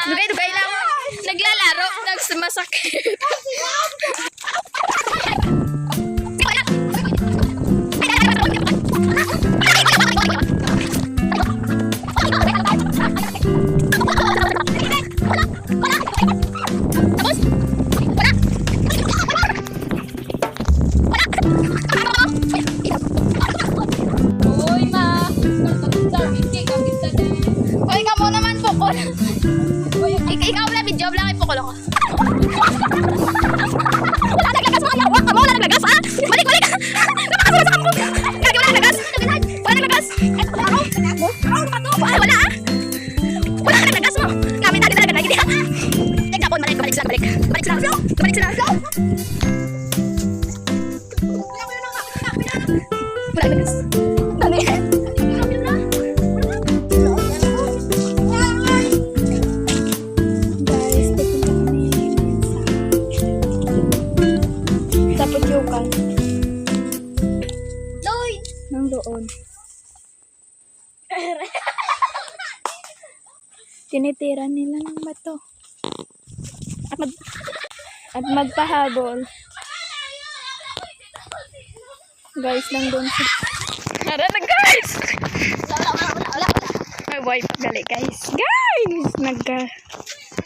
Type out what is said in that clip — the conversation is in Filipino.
Dugay-dugay lang. Naglalaro. Masakit. Uy, ma. Uy, ka mo naman po ko. Ikaw wala video, wala kayo pukul ako. Wala naglagas mga yawa ka mo, wala naglagas ha? Balik! Napakasura sa kampo! Gagi, wala naglagas! Wala naglagas! Eto ko ako! Wala ha? Wala ka naglagas mo! Namin natin talaga lagi ha? Tigapon, balik sila! Wala naglagas! Dali! Doon. Tinitira nila ng bato. At magpahabol. Guys, lang doon siya. Tara na guys! Wala. May wipe gali guys. Guys!